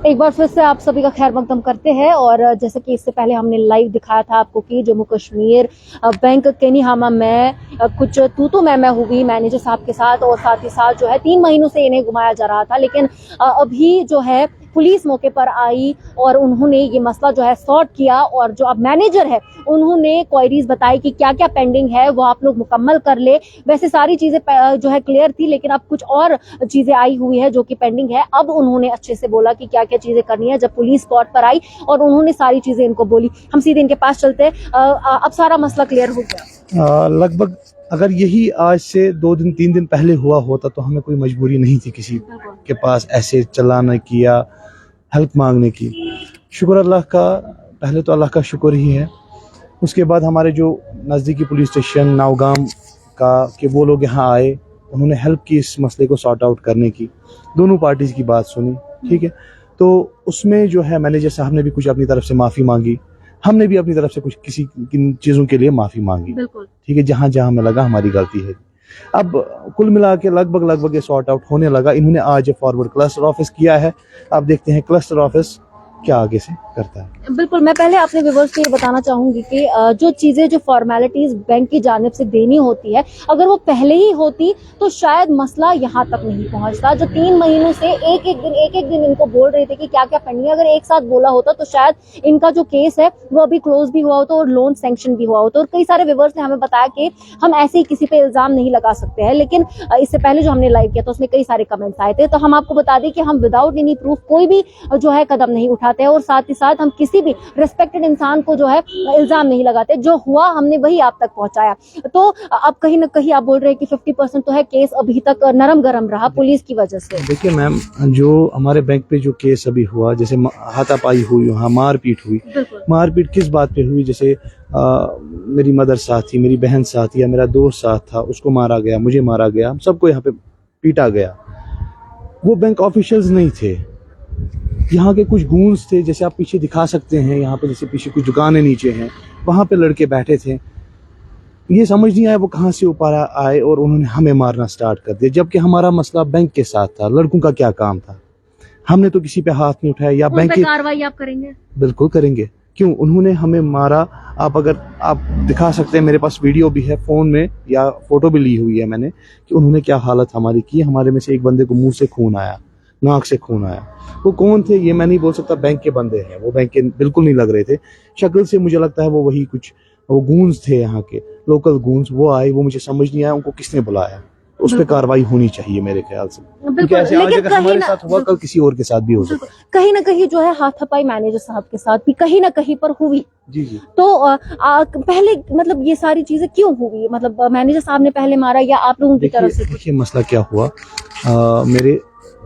एक बार फिर से आप सभी का खैर मकदम करते हैं। और जैसे कि इससे पहले हमने लाइव दिखाया था आपको कि जम्मू कश्मीर बैंक केनीहामा में कुछ तू मैं हुई मैनेजर साहब के साथ, और साथ ही साथ जो है 3 महीनों से इन्हें घुमाया जा रहा था। लेकिन अभी जो है पुलिस मौके पर आई और उन्होंने ये मसला जो है सॉर्ट किया, और जो अब मैनेजर है उन्होंने क्वेरीज बताई कि क्या क्या पेंडिंग है वो आप लोग मुकम्मल कर ले। वैसे सारी चीजें जो है क्लियर थी, लेकिन अब कुछ और चीजें आई हुई है जो कि पेंडिंग है। अब उन्होंने अच्छे से बोला कि क्या क्या चीजें करनी है। जब पुलिस स्पॉट पर आई और उन्होंने सारी चीजें इनको बोली, हम सीधे इनके पास चलते हैं। अब सारा मसला क्लियर हो गया। लगभग अगर यही आज से 2 दिन 3 दिन पहले हुआ होता तो हमें कोई मजबूरी नहीं थी किसी के पास ऐसे चलाने की या हेल्प मांगने की। शुक्र अल्लाह का, पहले तो अल्लाह का शुक्र ही है। उसके बाद हमारे जो नज़दीकी पुलिस स्टेशन नावगाम का कि वो लोग यहाँ आए, उन्होंने हेल्प की इस मसले को सॉर्ट आउट करने की, दोनों पार्टीज़ की बात सुनी। ठीक है, तो उसमें जो है मैनेजर साहब ने भी कुछ अपनी तरफ से माफ़ी मांगी, हमने भी अपनी तरफ से कुछ किसी किन चीज़ों के लिए माफ़ी मांगी। ठीक है, जहाँ जहाँ हमें लगा हमारी गलती है। अब कुल मिला के लगभग ये सॉर्ट आउट होने लगा। इन्होंने आज फॉरवर्ड क्लस्टर ऑफिस किया है। अब देखते हैं क्लस्टर ऑफिस क्या आगे से करता है। बिल्कुल, मैं पहले अपने व्यूअर्स को ये बताना चाहूंगी कि जो चीजें जो फॉर्मेलिटीज बैंक की जानिब से देनी होती है, अगर वो पहले ही होती तो शायद मसला यहाँ तक नहीं पहुंचता। जो 3 महीनों से एक एक दिन इनको बोल रहे थे कि क्या क्या पेंडिंग है, अगर एक साथ बोला होता तो शायद इनका जो केस है वो अभी क्लोज भी हुआ होता और लोन सैंक्शन भी हुआ होता। और कई सारे व्यूअर्स ने हमें बताया कि हम ऐसे ही किसी पे इल्जाम नहीं लगा सकते हैं, लेकिन इससे पहले जो हमने लाइव किया था उसमें कई सारे कमेंट्स आए थे। तो हम आपको बता दें कि हम विदाउट एनी प्रूफ कोई भी जो है कदम नहीं उठाते हैं, और साथ ही साथ हम किसी भी रिस्पेक्टेड इंसान को जो है इल्जाम नहीं लगाते। जो हुआ हमने वही आप तक पहुंचाया। तो अब कहीं ना कहीं आप बोल रहे हैं कि 50% तो है केस अभी तक नरम गरम रहा पुलिस की वजह से। देखिए मैम, जो हमारे बैंक पे जो केस अभी हुआ, जैसे हाथापाई हुई, वहाँ मारपीट हुई, मारपीट किस बात पे हुई? जैसे मेरी मदर साथ थी, मेरी बहन साथ थी, या मेरा दोस्त साथ था, उसको मारा गया, मुझे मारा गया, हम सबको यहाँ पे पीटा गया। वो बैंक ऑफिशियल्स नहीं थे, यहाँ के कुछ गूंज थे, जैसे आप पीछे दिखा सकते हैं। यहाँ पे जैसे पीछे कुछ दुकानें नीचे हैं, वहाँ पे लड़के बैठे थे। ये समझ नहीं आया वो कहाँ से ऊपर आए और उन्होंने हमें मारना स्टार्ट कर दिया, जबकि हमारा मसला बैंक के साथ था। लड़कों का क्या काम था? हमने तो किसी पे हाथ नहीं उठाया। या बैंक की कार्रवाई आप करेंगे? बिल्कुल करेंगे। क्यों? उन्होंने हमें मारा। आप दिखा सकते हैं, मेरे पास वीडियो भी है फोन में, या फोटो भी ली हुई है मैंने, कि उन्होंने क्या हालत हमारी की। हमारे में से एक बंदे को मुंह से खून आया, नाक से खून आया। वो कौन थे ये मैं नहीं बोल सकता, बैंक के बंदे हैं वो, बैंक के बिल्कुल नहीं लग रहे थे। शक्ल से मुझे लगता है वो वही कुछ वो गूंज थे, यहाँ के लोकल गूंज। वो आए, वो मुझे समझ नहीं आया उनको किसने बुलाया। उस पर कार्रवाई होनी चाहिए मेरे ख्याल से, क्योंकि ऐसे आज अगर हमारे साथ हुआ, कल किसी और के साथ भी हो सकता है। कहीं ना कहीं जो है हाथापाई मैनेजर साहब के साथ भी कहीं ना कहीं पर हुई। जी जी। तो पहले मतलब ये सारी चीजें क्यों हुई? मतलब मैनेजर साहब ने पहले मारा या आप लोगों की तरफ से? देखिए मसला क्या हुआ, मेरे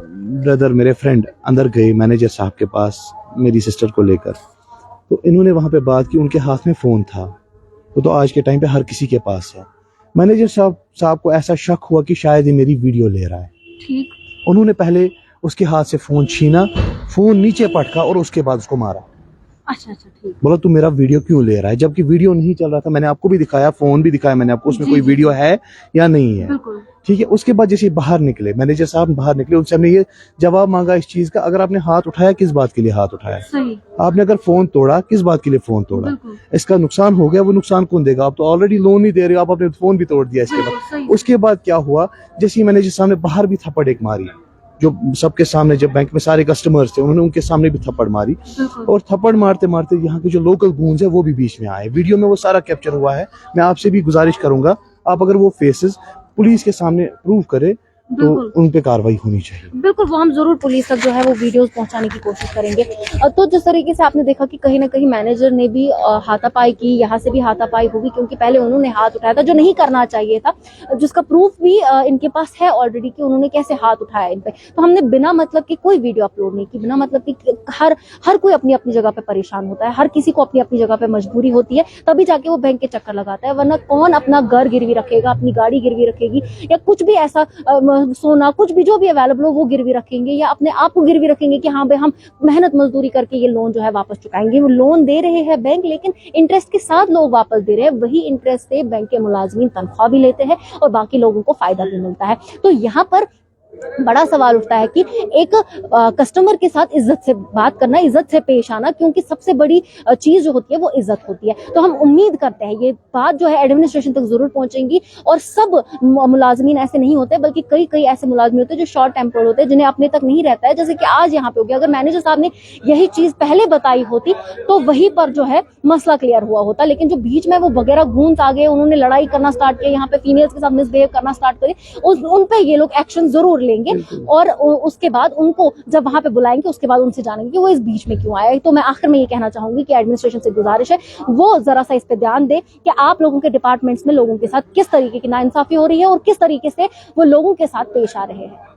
ब्रदर, मेरे फ्रेंड अंदर गए मैनेजर साहब के पास मेरी सिस्टर को लेकर। तो इन्होंने वहां पे बात की, उनके हाथ में फोन था। तो आज के टाइम पे हर किसी के पास है। मैनेजर साहब को ऐसा शक हुआ कि शायद ये मेरी वीडियो ले रहा है। ठीक। उन्होंने पहले उसके हाथ से फोन छीना, फोन नीचे पटका और उसके बाद उसको मारा। अच्छा ठीक। बोला तू मेरा वीडियो क्यों ले रहा है, जबकि वीडियो नहीं चल रहा था। मैंने आपको भी दिखाया, फोन भी दिखाया मैंने आपको, उसमें कोई वीडियो है या नहीं है। ठीक है। उसके बाद जैसे बाहर निकले, मैनेजर साहब बाहर निकले, उनसे हमने ये जवाब मांगा इस चीज का, अगर आपने हाथ उठाया किस बात के लिए हाथ उठाया? सही। आपने अगर फोन तोड़ा किस बात के लिए फोन तोड़ा? इसका नुकसान हो गया, वो नुकसान कौन देगा? आप तो ऑलरेडी लोन ही दे रहे हो, आप अपने फोन भी तोड़ दिया इसके बाद। उसके बाद क्या हुआ, जैसे ही मैनेजर साहब ने बाहर भी थप्पड़ एक मारी, जो सबके सामने, जब बैंक में सारे कस्टमर्स थे, उन्होंने उनके सामने भी थप्पड़ मारी। और थप्पड़ मारते मारते यहाँ के जो लोकल गूंज है वो भी बीच में आए। वीडियो में वो सारा कैप्चर हुआ है। मैं आपसे भी गुजारिश करूंगा, आप अगर वो फेसेस पुलिस के सामने प्रूव करे तो उन पे कार्रवाई होनी चाहिए। बिल्कुल, वो हम जरूर पुलिस तक जो है वो वीडियोस पहुंचाने की कोशिश करेंगे। तो जिस तरीके से आपने देखा कि कहीं ना कहीं मैनेजर ने भी हाथापाई की, यहाँ से भी हाथापाई होगी, क्योंकि पहले उन्होंने हाथ उठाया था जो नहीं करना चाहिए था, जिसका प्रूफ भी इनके पास है ऑलरेडी कि उन्होंने कैसे हाथ उठाया इन पे। तो हमने बिना मतलब की कोई वीडियो अपलोड नहीं की, बिना मतलब की। हर कोई अपनी अपनी जगह पे परेशान होता है, हर किसी को अपनी अपनी जगह पे मजबूरी होती है, तभी जाके वो बैंक के चक्कर लगाता है। वरना कौन अपना घर गिरवी रखेगा, अपनी गाड़ी गिरवी रखेगी, या कुछ भी ऐसा सोना, कुछ भी जो भी अवेलेबल हो वो गिरवी रखेंगे, या अपने आप को गिरवी रखेंगे कि हाँ भाई हम मेहनत मजदूरी करके ये लोन जो है वापस चुकाएंगे। वो लोन दे रहे हैं बैंक, लेकिन इंटरेस्ट के साथ लोग वापस दे रहे हैं। वही इंटरेस्ट से बैंक के मुलाजमीन तनख्वाह भी लेते हैं और बाकी लोगों को फायदा भी मिलता है। तो यहाँ पर बड़ा सवाल उठता है कि एक कस्टमर के साथ इज्जत से बात करना, इज्जत से पेश आना, क्योंकि सबसे बड़ी चीज जो होती है वो इज्जत होती है। तो हम उम्मीद करते हैं ये बात जो है एडमिनिस्ट्रेशन तक जरूर पहुंचेंगी और सब मुलाजमीन ऐसे नहीं होते, बल्कि कई कई ऐसे मुलाजमीन होते हैं जो शॉर्ट टेम्पर्ड होते हैं, जिन्हें अपने तक नहीं रहता है, जैसे कि आज यहाँ पे हो गया। अगर मैनेजर साहब ने यही चीज पहले बताई होती तो वहीं पर जो है मसला क्लियर हुआ होता, लेकिन जो बीच में वो वगैरह गूंज आ गए, उन्होंने लड़ाई करना स्टार्ट किया, यहाँ पे फीमेल्स के साथ मिसबिहेव करना स्टार्ट करे, उन पे ये लोग एक्शन जरूर लेंगे और उसके बाद उनको जब वहां पे बुलाएंगे उसके बाद उनसे जानेंगे कि वो इस बीच में क्यों आया। तो मैं आखिर में ये कहना चाहूंगी कि एडमिनिस्ट्रेशन से गुजारिश है वो जरा सा इस पे ध्यान दे कि आप लोगों के डिपार्टमेंट्स में लोगों के साथ किस तरीके की नाइंसाफी हो रही है और किस तरीके से वो लोगों के साथ पेश आ रहे हैं।